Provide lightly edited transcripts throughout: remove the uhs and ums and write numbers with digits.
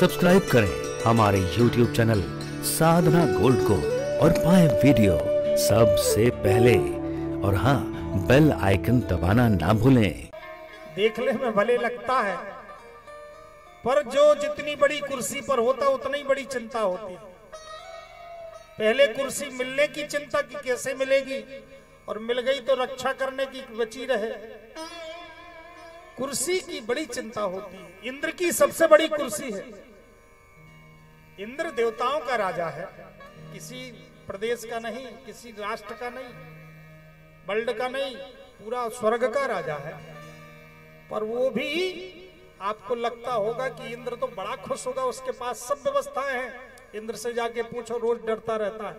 Subscribe करें हमारे YouTube channel साधना gold को और पाएं वीडियो सबसे पहले। और हाँ, बेल आइकन दबाना ना भूलें। देखने में भले लगता है, पर जो जितनी बड़ी कुर्सी पर होता उतनी बड़ी चिंता होती। पहले कुर्सी मिलने की चिंता कि कैसे मिलेगी, और मिल गई तो रक्षा करने की बची रहे। कुर्सी की बड़ी चिंता होती है। इंद्र की सबसे बड़ी कुर्सी है। इंद्र देवताओं का राजा है, किसी प्रदेश का नहीं, किसी राष्ट्र का नहीं, वर्ल्ड का नहीं, पूरा स्वर्ग का राजा है। पर वो भी आपको लगता होगा कि इंद्र तो बड़ा खुश होगा, उसके पास सब व्यवस्थाएं हैं। इंद्र से जाके पूछो, रोज डरता रहता है।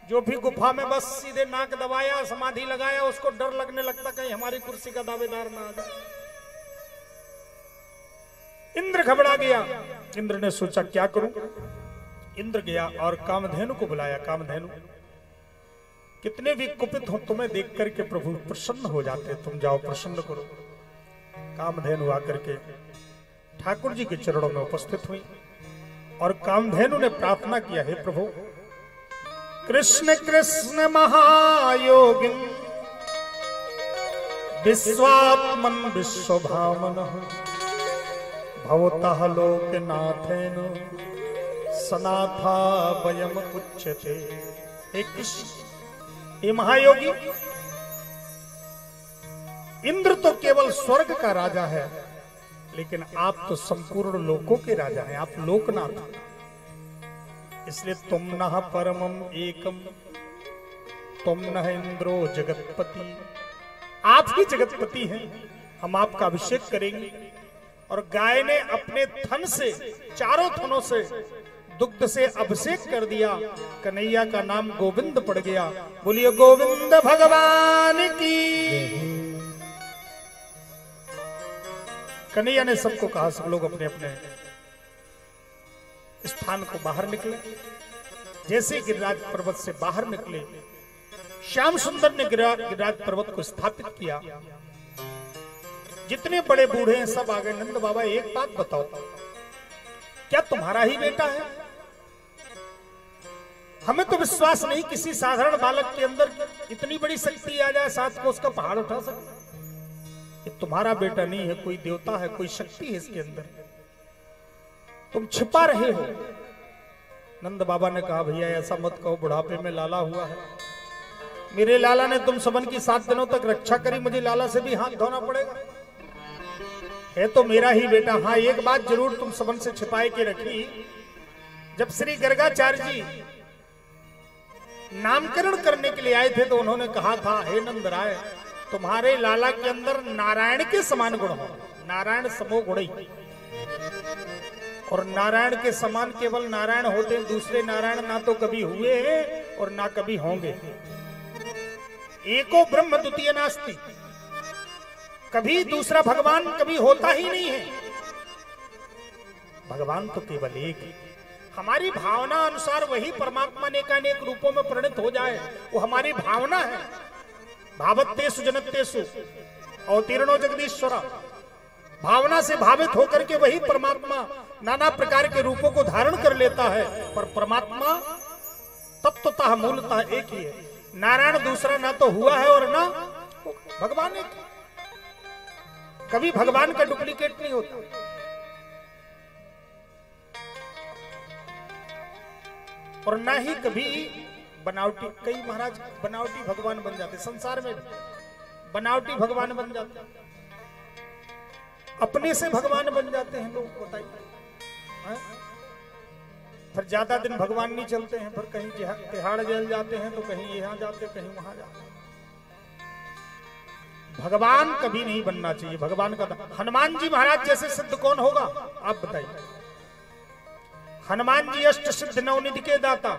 जो भी गुफा में बस सीधे नाक दबाया, समाधि लगाया, उसको डर लगने लगता कहीं हमारी कुर्सी का दावेदार ना आ जाए। इंद्र घबरा गया। इंद्र ने सोचा क्या करूं। इंद्र गया और कामधेनु को बुलाया। कामधेनु, कितने भी कुपित हो तुम्हें देख करके प्रभु प्रसन्न हो जाते, तुम जाओ प्रसन्न करो। कामधेनु आकर के ठाकुर जी के चरणों में उपस्थित हुई और कामधेनु ने प्रार्थना किया, हे प्रभु, कृष्ण कृष्ण महायोगिन विश्वात्मन विश्वभावन भवतः लोकनाथेन सनाथा वयम उच्यते। हे कृष्ण, हे महायोगी, इंद्र तो केवल स्वर्ग का राजा है, लेकिन आप तो संपूर्ण लोकों के राजा हैं, आप लोकनाथ। इसलिए तुम नः परमम एकम, तुम नः इंद्रो जगतपति, आप ही जगतपति हैं। हम आपका अभिषेक करेंगे। और गाय ने अपने थन से, चारों थनों से दुग्ध से अभिषेक कर दिया। कन्हैया का नाम गोविंद पड़ गया। बोलिए गोविंद भगवान की। कन्हैया ने सबको कहा, सब लोग अपने अपने स्थान को बाहर निकले। जैसे गिरिराज पर्वत से बाहर निकले, श्याम सुंदर ने गिरिराज पर्वत को स्थापित किया। जितने बड़े बूढ़े हैं सब आ गए। नंद बाबा, एक बात बताओ, क्या तुम्हारा ही बेटा है? हमें तो विश्वास नहीं किसी साधारण बालक के अंदर इतनी बड़ी शक्ति आ जाए, साथ को उसका पहाड़ उठा सके। ये तुम्हारा बेटा नहीं है, कोई देवता है, कोई शक्ति है इसके अंदर, तुम छिपा रहे हो। नंद बाबा ने कहा, भैया ऐसा मत कहो, बुढ़ापे में लाला हुआ है। मेरे लाला ने तुम सबन की 7 दिनों तक रक्षा करी, मुझे लाला से भी हाथ धोना पड़ेगा। है तो मेरा ही बेटा। हाँ, एक बात जरूर तुम सबन से छिपाए के रखी, जब श्री गर्गाचार्य जी नामकरण करने के लिए आए थे तो उन्होंने कहा था, हे नंद राय, तुम्हारे लाला के अंदर नारायण के समान गुण हो, नारायण समो गुण। और नारायण के समान केवल नारायण होते हैं, दूसरे नारायण ना तो कभी हुए हैं और ना कभी होंगे। एको ब्रह्म द्वितीय नास्ति, कभी दूसरा भगवान कभी होता ही नहीं है। भगवान तो केवल एक है। हमारी भावना अनुसार वही परमात्मा अनेक रूपों में परिणत हो जाए, वो हमारी भावना है। भावत्तेषु जनत्तेषु अवतीर्णो जगदीश्वर। भावना से भावित होकर के वही परमात्मा नाना प्रकार के रूपों को धारण कर लेता है, पर परमात्मा तत्वतः मूलतः एक ही है। नारायण दूसरा ना तो हुआ है और ना भगवान एक। कभी भगवान का डुप्लीकेट नहीं होता। और ना ही कभी बनावटी। कई महाराज बनावटी भगवान बन जाते, संसार में बनावटी भगवान बन जाते, अपने से भगवान बन जाते हैं लोग। बताइए, फिर ज्यादा दिन भगवान नहीं चलते हैं, फिर कहीं तिहाड़ जेल जाते हैं, तो कहीं यहाँ जाते, कहीं वहां जाते। भगवान कभी नहीं बनना चाहिए। भगवान का हनुमान जी महाराज जैसे सिद्ध कौन होगा, आप बताइए। हनुमान जी अष्ट सिद्ध नवनिधि के दाता,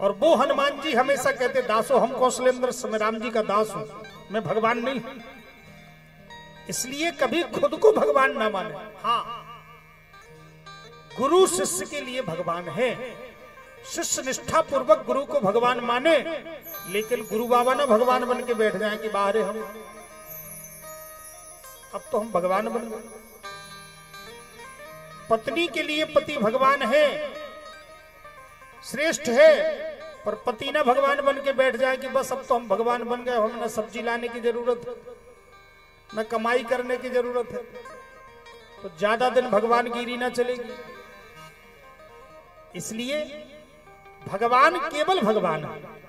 और वो हनुमान जी हमेशा कहते, दासो हम कौशलेंद्र समय राम जी का दास हूं, मैं भगवान नहीं। इसलिए कभी खुद को भगवान ना माने। हाँ, गुरु शिष्य के लिए भगवान है। शिष्य निष्ठा पूर्वक गुरु को भगवान माने, लेकिन गुरु बाबा ना भगवान बन के बैठ जाए कि बाहर है हम, अब तो हम भगवान बन गए। पत्नी के लिए पति भगवान है, श्रेष्ठ है, पर पति ना भगवान बन के बैठ जाए कि बस अब तो हम भगवान बन गए, हमें ना सब्जी लाने की जरूरत है, ना कमाई करने की जरूरत है, तो ज्यादा दिन भगवान गिरी ना चलेगी। इसलिए भगवान केवल भगवान है।